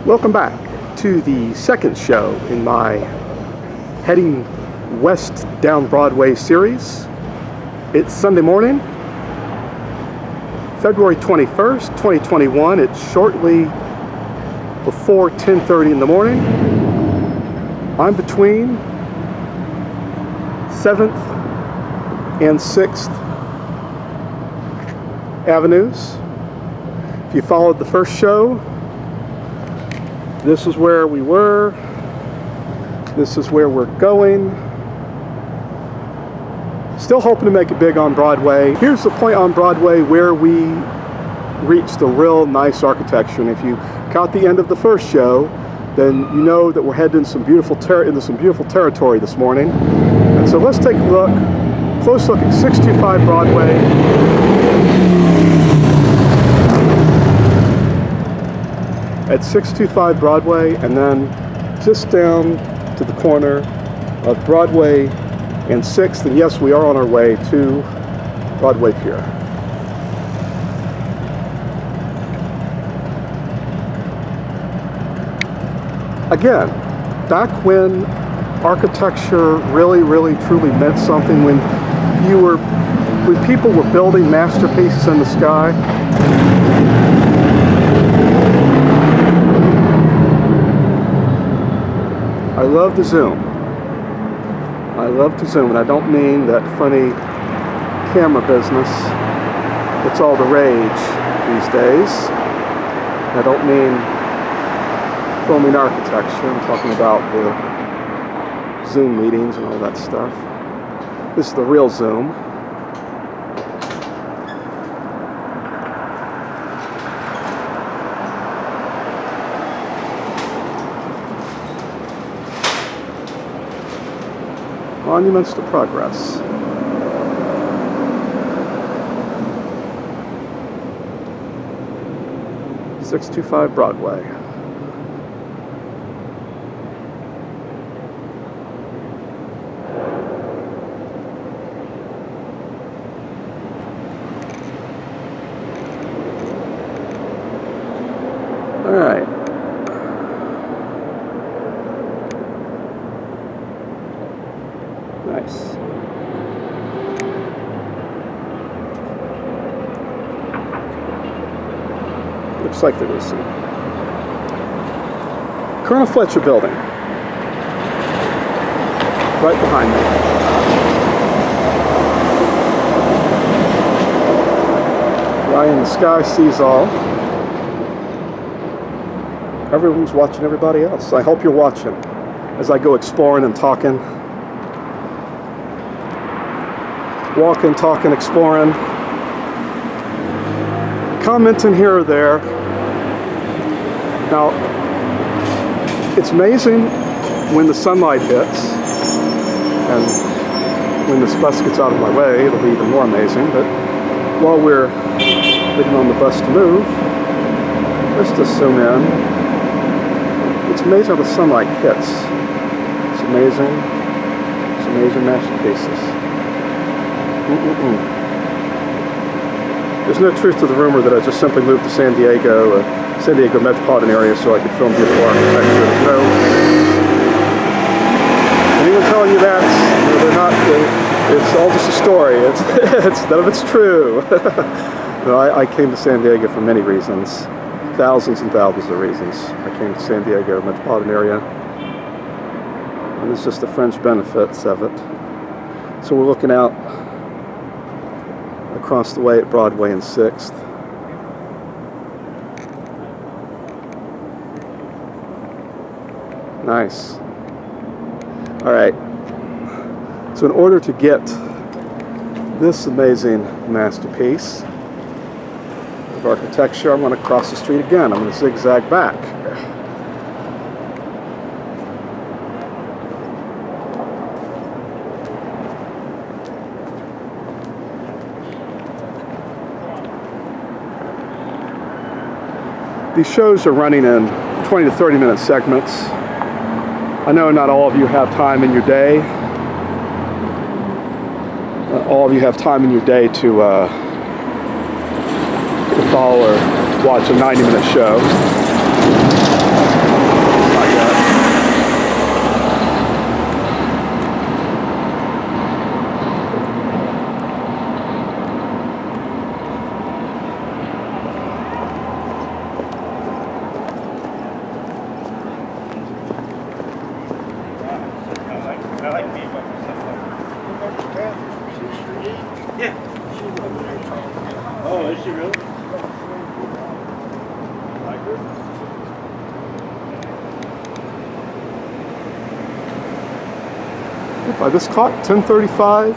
Welcome back to the second show in my Heading West Down Broadway series. It's Sunday morning, February 21st, 2021. It's shortly before 10:30 in the morning. I'm between 7th and 6th Avenues. If you followed the first show, this is where we were. This is where we're going. Still hoping to make it big on Broadway. Here's the point on Broadway where we reached the real nice architecture. And if you caught the end of the first show, then you know that we're heading into some beautiful territory this morning. And so let's take a close look at 625 Broadway. At 625 Broadway, and then just down to the corner of Broadway and 6th, and yes, we are on our way to Broadway Pier. Again, back when architecture really truly meant something, when people were building masterpieces in the sky. I love to zoom. I love to zoom, and I don't mean that funny camera business that's all the rage these days. I don't mean filming architecture. I'm talking about the Zoom meetings and all that stuff. This is the real zoom. Monuments to Progress. .625 Broadway. All right. Nice. Looks like there is some. Colonel Fletcher Building. Right behind me. The eye in the sky sees all. Everyone's watching everybody else. I hope you're watching as I go exploring and talking. Walking, talking, exploring, commenting here or there. Now, it's amazing when the sunlight hits, and when this bus gets out of my way, it'll be even more amazing. But while we're waiting on the bus to move, let's just zoom in. It's amazing how the sunlight hits. It's amazing. It's amazing masterpieces. There's no truth to the rumor that I just simply moved to San Diego metropolitan area so I could film beautiful architecture. No. Anyone telling you that, they're not. It's all just a story. None of it's true. No, I came to San Diego for many reasons, thousands and thousands of reasons. I came to San Diego metropolitan area, and it's just the fringe benefits of it. So we're looking out across the way at Broadway and 6th. Nice. All right. So in order to get this amazing masterpiece of architecture, I'm going to cross the street again. I'm going to zigzag back. These shows are running in 20 to 30 minute segments. I know not all of you have time in your day. All of you have time in your day to follow or watch a 90-minute show. Not yet. I like people. Yeah. Oh, is she really? Like her? By this clock, 10:35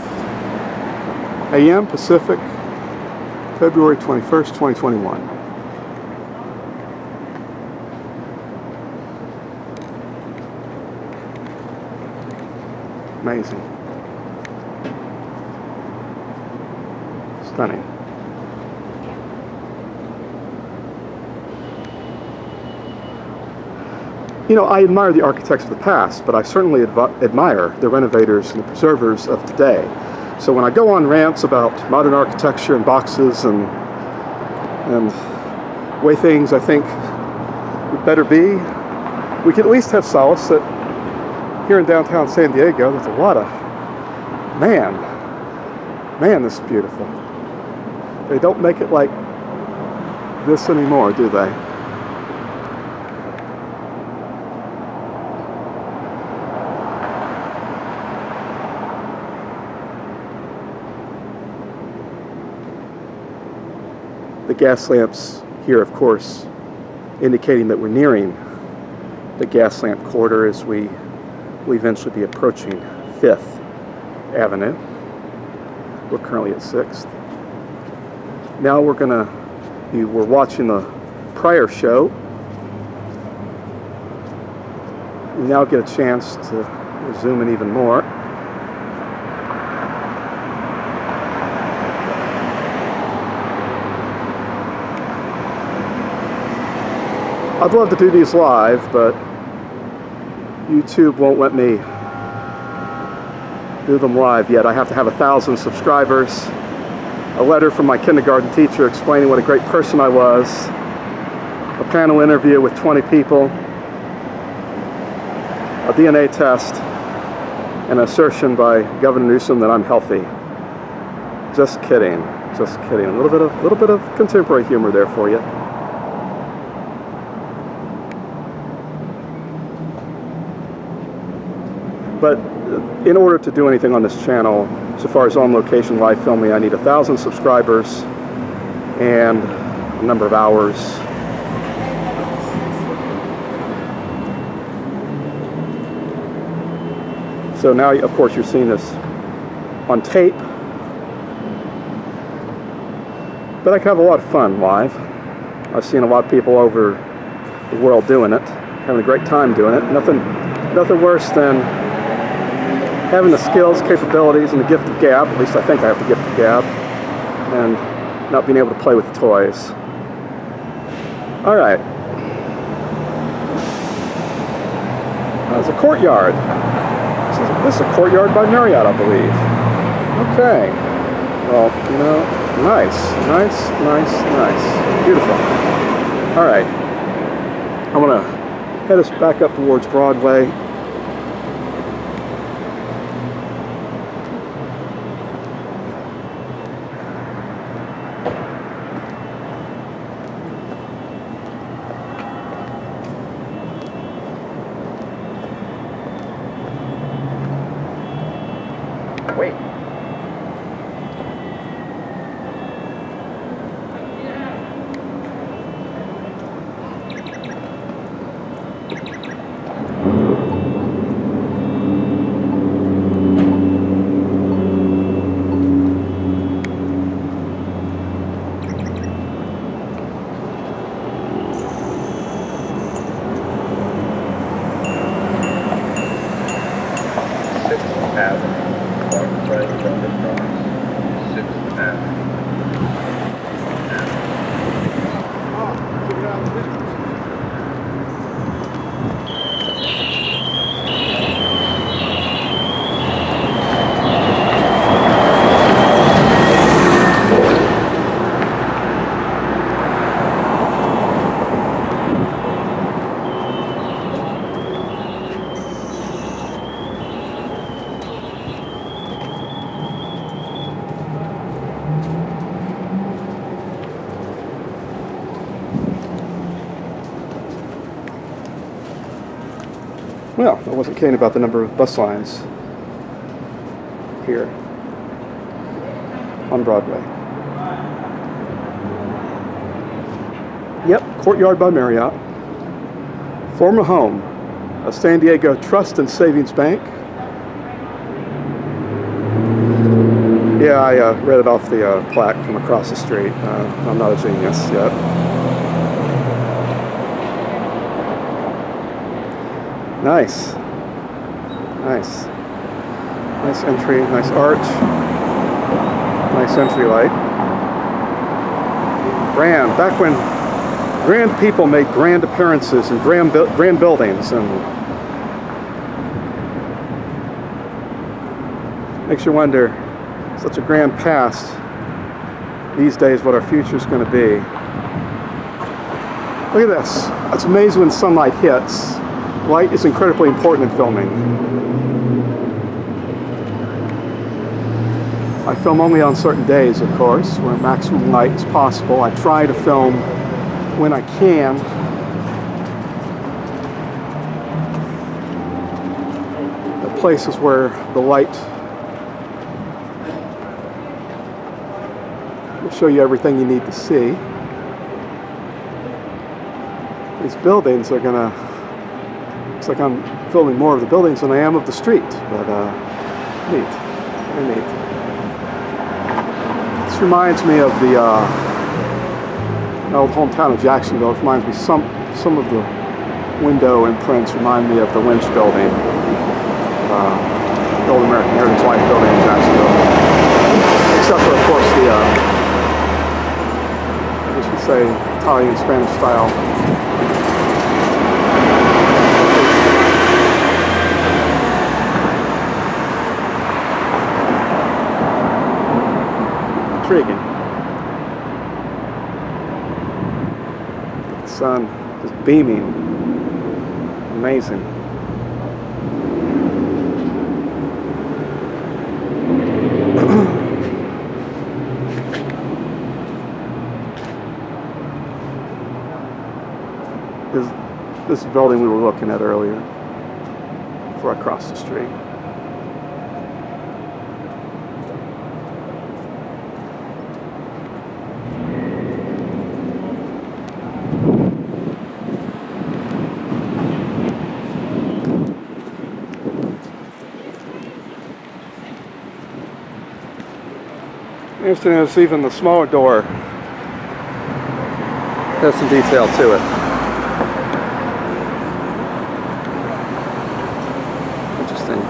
a.m. Pacific, February 21st, 2021. Amazing. Stunning. You know, I admire the architects of the past, but I certainly admire the renovators and the preservers of today. So when I go on rants about modern architecture and boxes and way things I think would better be, we can at least have solace that here in downtown San Diego, there's a lot of, man, this is beautiful. They don't make it like this anymore, do they? The gas lamps here, of course, indicating that we're nearing the gas lamp quarter as we will eventually be approaching 5th Avenue. We're currently at 6th. Now we're watching the prior show. We now get a chance to zoom in even more. I'd love to do these live, but YouTube won't let me do them live yet. I have to have 1,000 subscribers, a letter from my kindergarten teacher explaining what a great person I was, a panel interview with 20 people, a DNA test, and an assertion by Governor Newsom that I'm healthy. Just kidding, just kidding. A little bit of contemporary humor there for you. But in order to do anything on this channel, so far as on-location live filming, I need 1,000 subscribers and a number of hours. So now, of course, you're seeing this on tape. But I can have a lot of fun live. I've seen a lot of people over the world doing it, having a great time doing it. Nothing worse than having the skills, capabilities, and the gift of gab, at least I think I have the gift of gab, and not being able to play with the toys. All right. There's a Courtyard. This is a Courtyard by Marriott, I believe. Okay. Well, you know, nice. Beautiful. All right. I'm going to head us back up towards Broadway. Wait. Well, I wasn't kidding about the number of bus lines here on Broadway. Yep, Courtyard by Marriott. Former home of San Diego Trust and Savings Bank. Yeah, I read it off the plaque from across the street. I'm not a genius yet. Nice. Nice. Nice entry, nice arch. Nice entry light. Grand. Back when grand people made grand appearances in grand buildings, and makes you wonder, such a grand past, these days what our future's going to be. Look at this. It's amazing when sunlight hits. Light is incredibly important in filming. I film only on certain days, of course, where maximum light is possible. I try to film when I can. The places where the light will show you everything you need to see. These buildings are gonna, looks like I'm filming more of the buildings than I am of the street, but neat, very neat. This reminds me of the old hometown of Jacksonville. It reminds me, some of the window imprints remind me of the Lynch building, the old American Heritage Life building in Jacksonville. Except for, of course, the, I guess you'd say, Italian, Spanish style. Intriguing. The sun is beaming. Amazing. This building we were looking at earlier before I crossed the street. Interesting is even the smaller door has some detail to it. Interesting.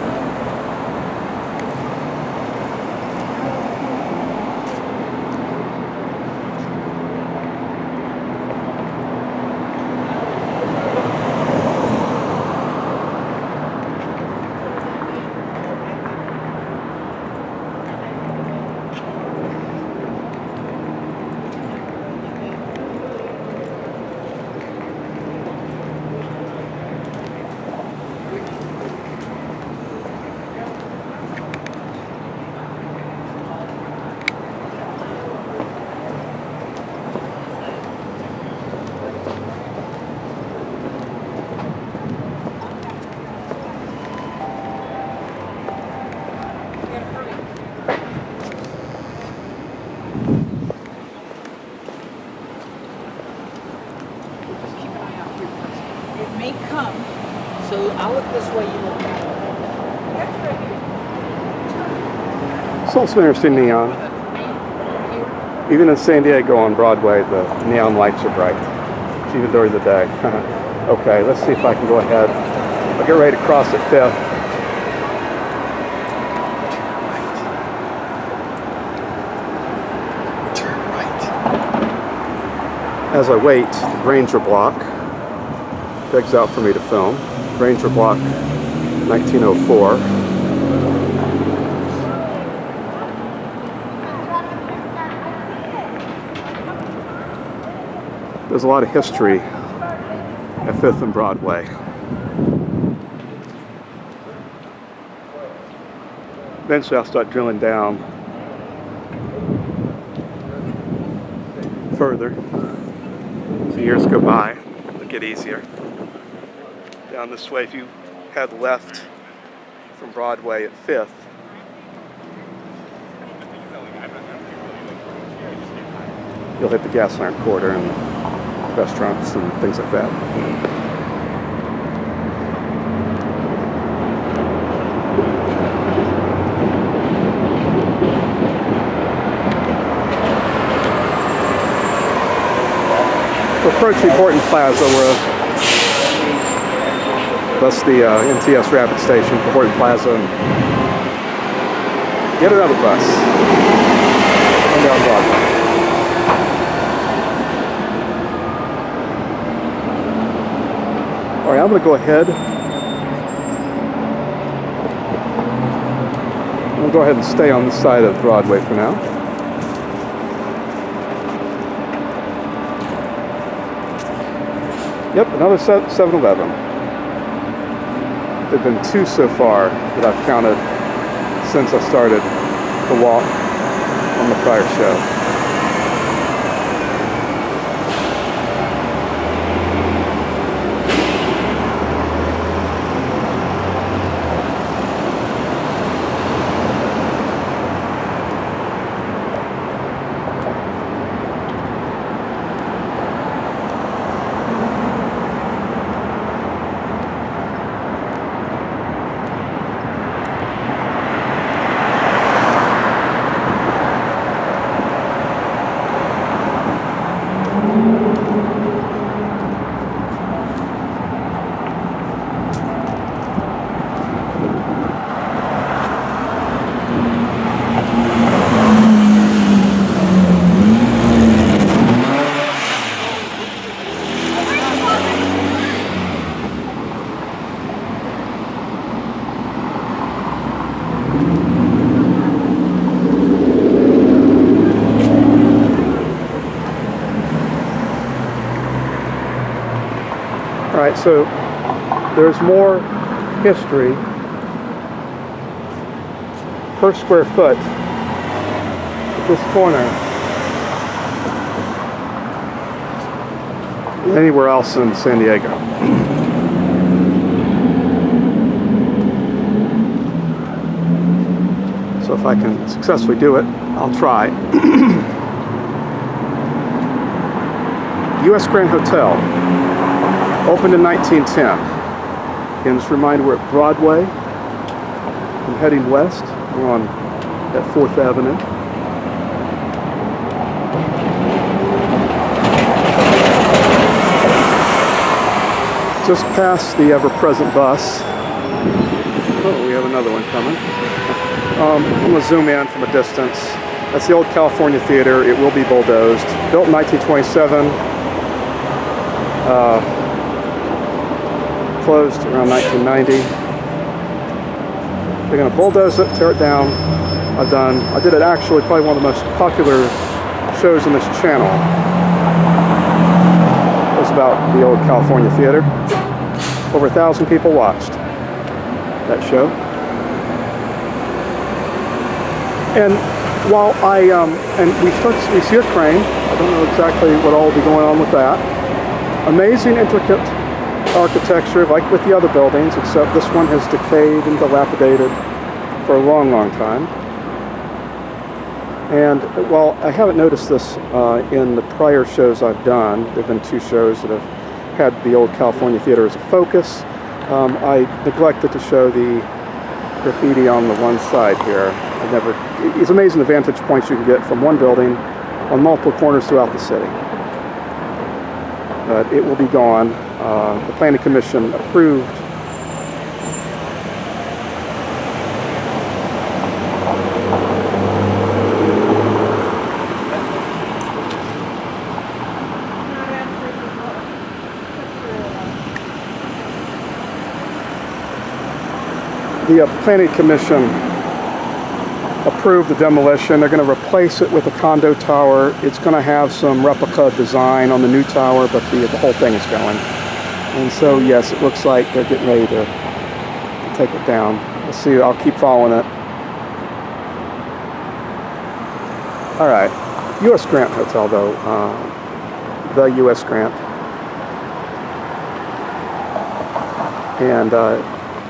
May come, so I'll look this way, you look that way. It's also interesting neon. Even in San Diego on Broadway, the neon lights are bright, even during the day. Okay, let's see if I can go ahead. I'll get ready to cross at 5th. Turn right. As I wait, the Ranger block begs out for me to film. Ranger block 1904. There's a lot of history at 5th and Broadway. Eventually I'll start drilling down further. As the years go by, it'll get easier. Down this way, if you head left from Broadway at 5th. You'll hit the Gaslamp Quarter and restaurants and things like that. We're approaching Horton Plaza, that's the MTS Rapid Station for Horton Plaza. And get another bus. Going down Broadway. All right, I'm going to go ahead. I'm going to go ahead and stay on this side of Broadway for now. Yep, another 7-Eleven. There have been 2 so far that I've counted since I started the walk on the prior show. Alright, so there's more history per square foot at this corner than anywhere else in San Diego. So if I can successfully do it, I'll try. U.S. Grand Hotel. Opened in 1910. Again, just a reminder, we're at Broadway. I'm heading west. We're on at 4th Avenue. Just past the ever-present bus. Oh, we have another one coming. I'm going to zoom in from a distance. That's the old California Theater. It will be bulldozed. Built in 1927. Closed around 1990. They're going to bulldoze it, tear it down. I did it actually probably one of the most popular shows in this channel. It was about the old California Theater. Over 1,000 people watched that show. And while we see a crane. I don't know exactly what all will be going on with that. Amazing, intricate architecture, like with the other buildings, except this one has decayed and dilapidated for a long, long time. And while I haven't noticed this in the prior shows I've done, there have been 2 shows that have had the old California Theater as a focus, I neglected to show the graffiti on the one side here. It's amazing the vantage points you can get from one building on multiple corners throughout the city. But it will be gone. The Planning Commission approved approved the demolition. They're going to replace it with a condo tower. It's going to have some replica design on the new tower, but the whole thing is going. And so, yes, it looks like they're getting ready to take it down. We'll see. I'll keep following it. All right. U.S. Grant Hotel, though. The U.S. Grant. And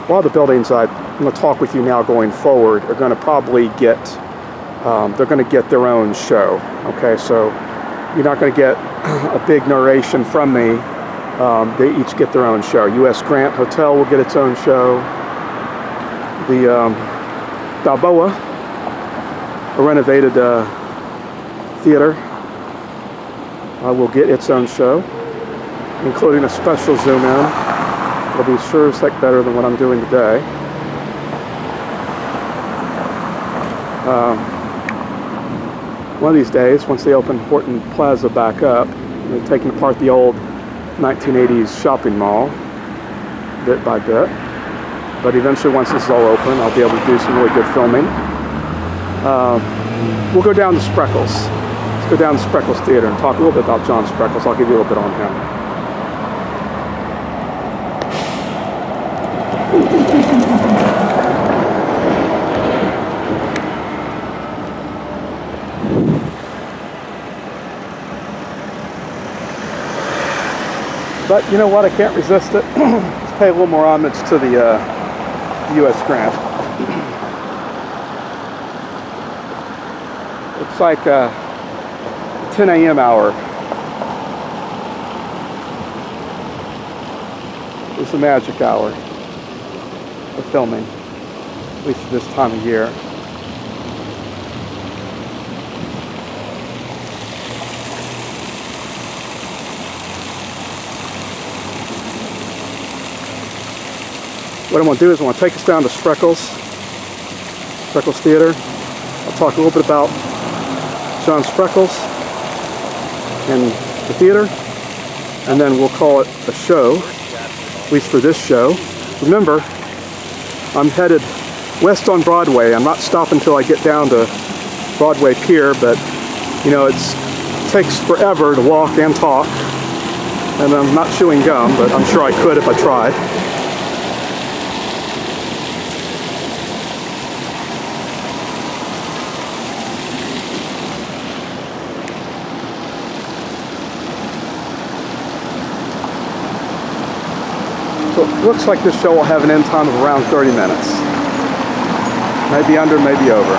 a lot of the buildings I'm going to talk with you now going forward are going to probably get, they're going to get their own show. Okay, so you're not going to get a big narration from me. They each get their own show. U.S. Grant Hotel will get its own show. The Balboa, a renovated theater, will get its own show, including a special zoom in. It'll be sure as heck better than what I'm doing today. One of these days, once they open Horton Plaza back up, they're taking apart the old 1980s shopping mall, bit by bit. But eventually, once this is all open, I'll be able to do some really good filming. We'll go down to Spreckels. Let's go down to Spreckels Theater and talk a little bit about John Spreckels. I'll give you a little bit on him. But you know what? I can't resist it. Let's pay a little more homage to the U.S. Grant. It's like 10 a.m. hour. It's the magic hour of filming, at least at this time of year. What I'm going to do is I'm going to take us down to Spreckels Theater. I'll talk a little bit about John Spreckels and the theater, and then we'll call it a show, at least for this show. Remember, I'm headed west on Broadway. I'm not stopping until I get down to Broadway Pier, but you know, it takes forever to walk and talk, and I'm not chewing gum, but I'm sure I could if I tried. So it looks like this show will have an end time of around 30 minutes. Maybe under, maybe over.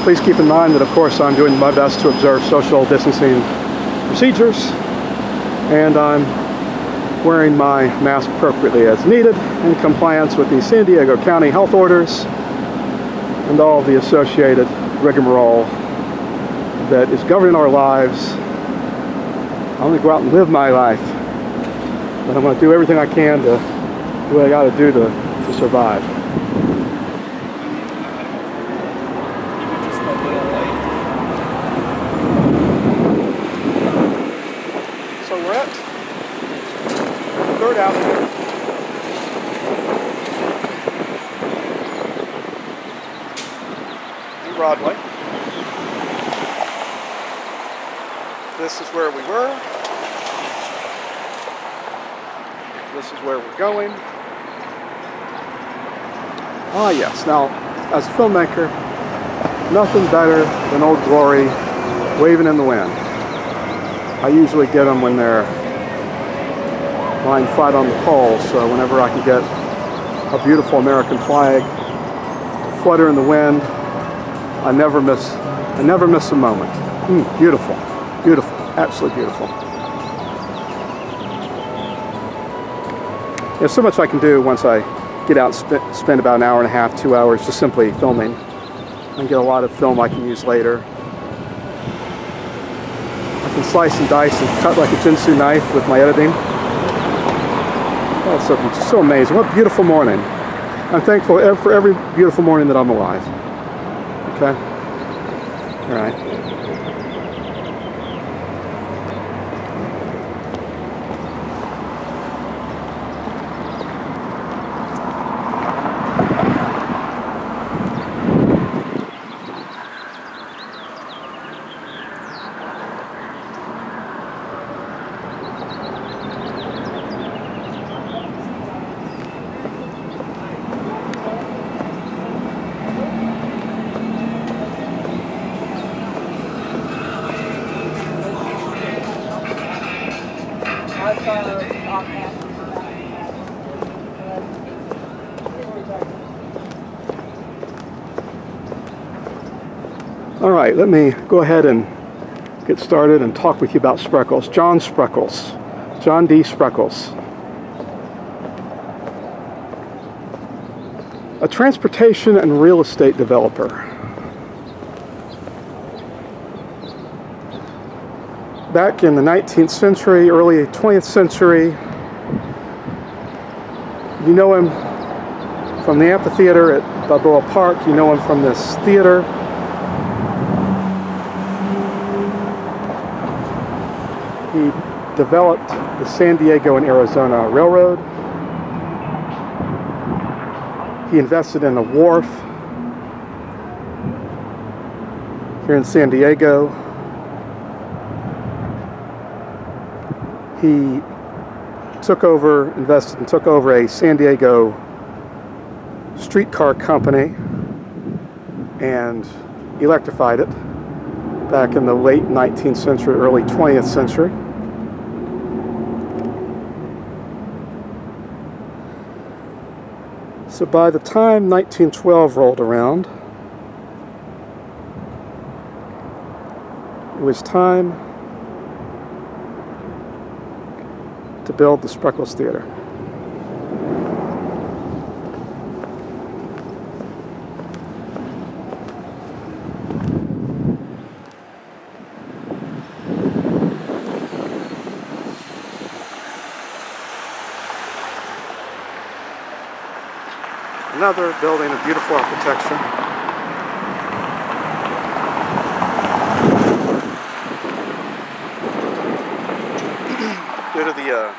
Please keep in mind that, of course, I'm doing my best to observe social distancing procedures, and I'm wearing my mask appropriately as needed in compliance with the San Diego County health orders and all the associated rigmarole that is governing our lives. I'm going to go out and live my life, but I'm going to do everything I can to do what I got to do to survive. So we're at 3rd Avenue. and Broadway. This is where we were. This is where we're going. Ah, yes. Now, as a filmmaker, nothing better than Old Glory waving in the wind. I usually get them when they're lying flat on the pole, so whenever I can get a beautiful American flag to flutter in the wind, I never miss a moment. Beautiful, beautiful, absolutely beautiful. There's so much I can do once I get out and spend about an hour and a half, 2 hours just simply filming. I can get a lot of film I can use later. I can slice and dice and cut like a Jinsu knife with my editing. Oh, it's so amazing. What a beautiful morning. I'm thankful for every beautiful morning that I'm alive. Okay? All right. All right, let me go ahead and get started and talk with you about Spreckels. John Spreckels. John D. Spreckels. A transportation and real estate developer. Back in the 19th century, early 20th century, you know him from the amphitheater at Balboa Park. You know him from this theater. He developed the San Diego and Arizona Railroad. He invested in a wharf here in San Diego. He invested and took over a San Diego streetcar company and electrified it back in the late 19th century, early 20th century. So by the time 1912 rolled around, it was time to build the Spreckels Theater. Another building of beautiful architecture. Due to the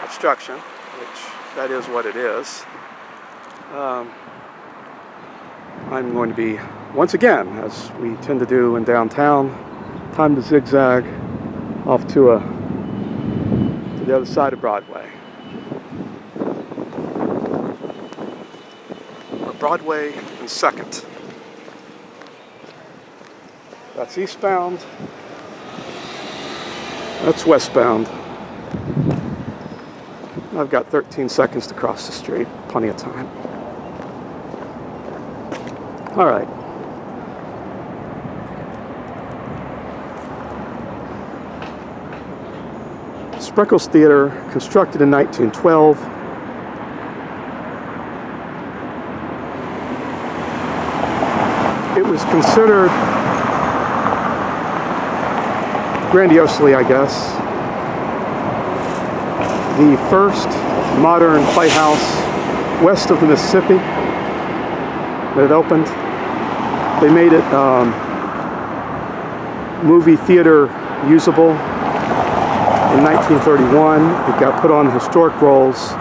obstruction, which that is what it is, I'm going to be, once again, as we tend to do in downtown, time to zigzag off to the other side of Broadway. Broadway and 2nd. That's eastbound. That's westbound. I've got 13 seconds to cross the street. Plenty of time. All right. Spreckels Theater, constructed in 1912. It was considered, grandiosely I guess, the first modern playhouse west of the Mississippi that had opened. They made it movie theater usable in 1931. It got put on historic rolls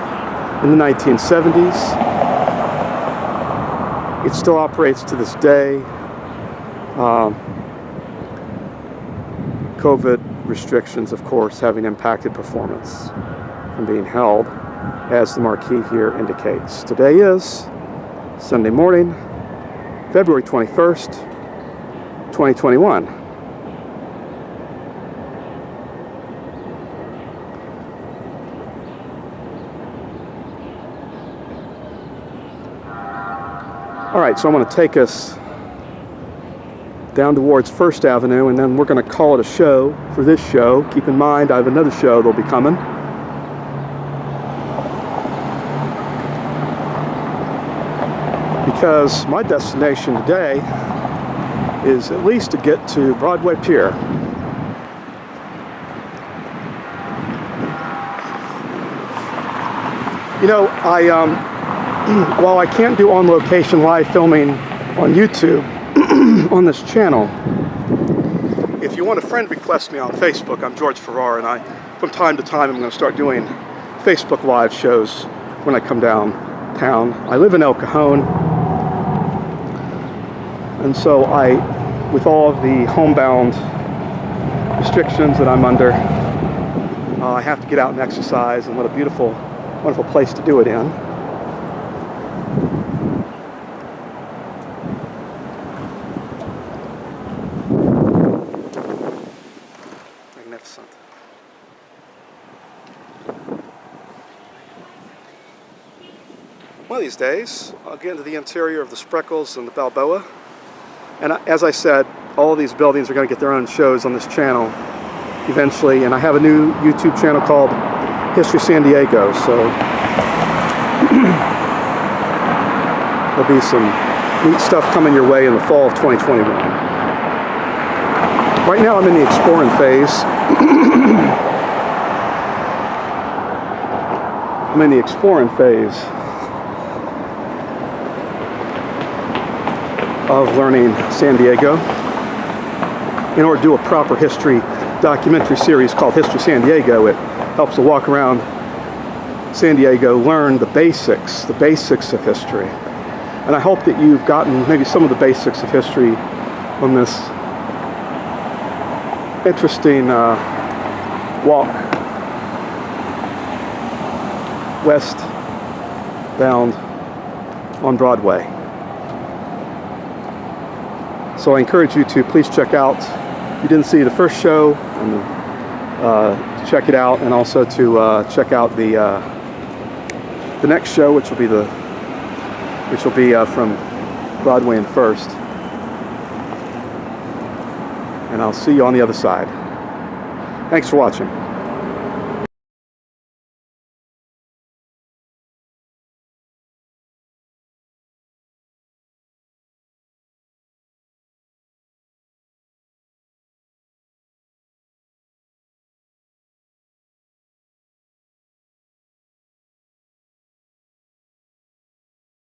in the 1970s. It still operates to this day. COVID restrictions, of course, having impacted performance from being held, as the marquee here indicates. Today is Sunday morning, February 21st, 2021. All right, so I'm going to take us down towards 1st Avenue, and then we're going to call it a show for this show. Keep in mind, I have another show that'll be coming. Because my destination today is at least to get to Broadway Pier. You know, while I can't do on-location live filming on YouTube on this channel, if you want to friend request me on Facebook, I'm George Farrar, and from time to time I'm going to start doing Facebook live shows when I come downtown. I live in El Cajon, and so with all of the homebound restrictions that I'm under, I have to get out and exercise, and what a beautiful, wonderful place to do it in. Magnificent. One of these days, I'll get into the interior of the Spreckels and the Balboa And as I said, all of these buildings are going to get their own shows on this channel eventually. And I have a new YouTube channel called History San Diego. So there'll be some neat stuff coming your way in the fall of 2021. Right now I'm in the exploring phase. I'm in the exploring phase of learning San Diego in order to do a proper history documentary series called History San Diego. It helps to walk around San Diego, learn the basics of history. And I hope that you've gotten maybe some of the basics of history on this interesting walk westbound on Broadway. So I encourage you to please check out, if you didn't see the first show, and check it out, and also to check out the next show, which will be from Broadway and First. And I'll see you on the other side. Thanks for watching.